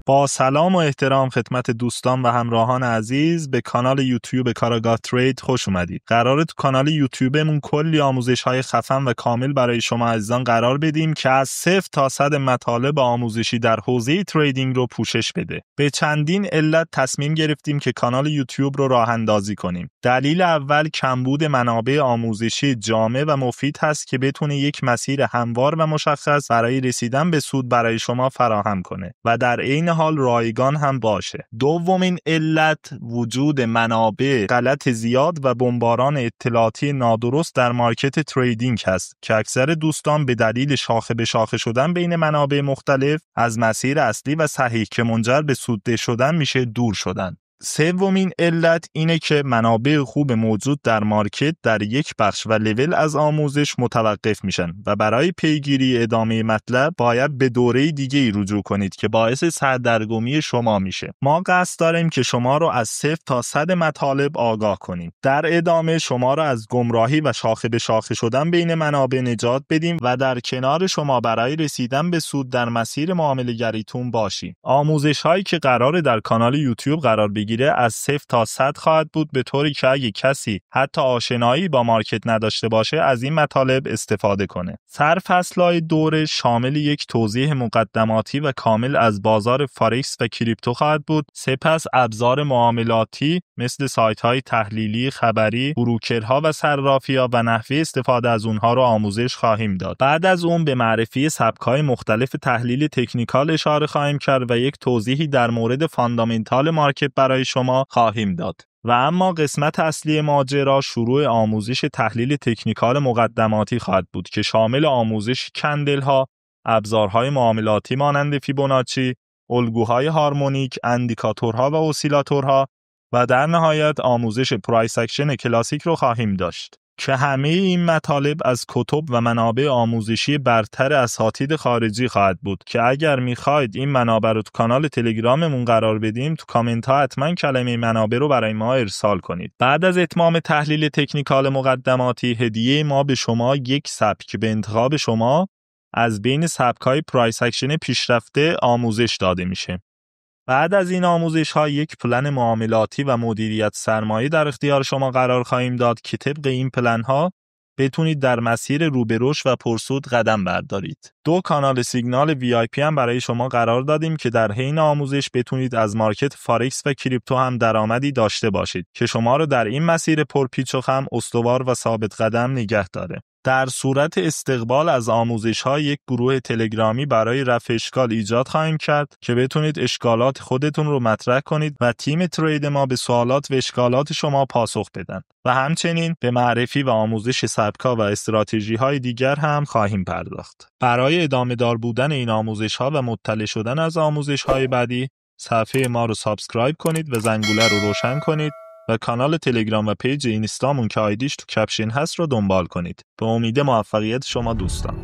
با سلام و احترام خدمت دوستان و همراهان عزیز به کانال یوتیوب کاراگاه ترید خوش اومدید. قراره تو کانال یوتیوبمون کلی آموزش‌های خفن و کامل برای شما عزیزان قرار بدیم که از 0 تا 100 مطالب آموزشی در حوزه تریدینگ رو پوشش بده. به چندین علت تصمیم گرفتیم که کانال یوتیوب رو راه اندازی کنیم. دلیل اول کمبود منابع آموزشی جامع و مفید هست که بتونه یک مسیر هموار و مشخص برای رسیدن به سود برای شما فراهم کنه و در عین حال رایگان هم باشه. دومین علت وجود منابع غلط زیاد و بمباران اطلاعاتی نادرست در مارکت تریدینگ هست که اکثر دوستان به دلیل شاخه به شاخه شدن بین منابع مختلف از مسیر اصلی و صحیح که منجر به سودده شدن میشه دور شدن. سومین علت اینه که منابع خوب موجود در مارکت در یک بخش و لول از آموزش متوقف میشن و برای پیگیری ادامه مطلب باید به دوره دیگه رجوع کنید که باعث سردرگمی شما میشه. ما قصد داریم که شما رو از 0 تا 100 مطالب آگاه کنیم. در ادامه شما رو از گمراهی و شاخه به شاخه شدن بین منابع نجات بدیم و در کنار شما برای رسیدن به سود در مسیر معامله گریتون باشیم. آموزش هایی که قراره در کانال یوتیوب قرار بگیره از 0 تا 100 خواهد بود، به طوری که اگه کسی حتی آشنایی با مارکت نداشته باشه از این مطالب استفاده کنه. سرفصل‌های دوره شامل یک توضیح مقدماتی و کامل از بازار فارکس و کریپتو خواهد بود. سپس ابزار معاملاتی مثل سایت‌های تحلیلی، خبری، بروکرها و صرافی‌ها و نحوه استفاده از اونها رو آموزش خواهیم داد. بعد از اون به معرفی سبک‌های مختلف تحلیل تکنیکال اشاره خواهیم کرد و یک توضیحی در مورد فاندامنتال مارکت برای شما خواهیم داد. و اما قسمت اصلی ماجرا شروع آموزش تحلیل تکنیکال مقدماتی خواهد بود که شامل آموزش کندل ها، ابزارهای معاملاتی مانند فیبوناچی، الگوهای هارمونیک، اندیکاتورها و اسیلاتورها و در نهایت آموزش پرایس اکشن کلاسیک رو خواهیم داشت که همه این مطالب از کتب و منابع آموزشی برتر اساتید خارجی خواهد بود که اگر میخواید این منابع رو تو کانال تلگراممون قرار بدیم تو کامنت ها حتما کلمه منابع رو برای ما ارسال کنید. بعد از اتمام تحلیل تکنیکال مقدماتی هدیه ما به شما یک سبک به انتخاب شما از بین سبک‌های پرایس اکشن پیشرفته آموزش داده میشه. بعد از این آموزش‌ها یک پلن معاملاتی و مدیریت سرمایه در اختیار شما قرار خواهیم داد که طبق این پلن‌ها بتونید در مسیر رو به رشد و پرسود قدم بردارید. 2 کانال سیگنال VIP هم برای شما قرار دادیم که در حین آموزش بتونید از مارکت فارکس و کریپتو هم درآمدی داشته باشید که شما رو در این مسیر پرپیچ و خم استوار و ثابت قدم نگه داره. در صورت استقبال از آموزش‌ها یک گروه تلگرامی برای رفع اشکال ایجاد خواهیم کرد که بتونید اشکالات خودتون رو مطرح کنید و تیم ترید ما به سوالات و اشکالات شما پاسخ بدن و همچنین به معرفی و آموزش سبک‌ها و استراتژی‌های دیگر هم خواهیم پرداخت. برای ادامه دار بودن این آموزش‌ها و مطلع شدن از آموزش‌های بعدی صفحه ما رو سابسکرایب کنید و زنگوله رو روشن کنید و کانال تلگرام و پیج اینستامون که آیدیش تو کپشن هست رو دنبال کنید. به امید موفقیت شما دوستان.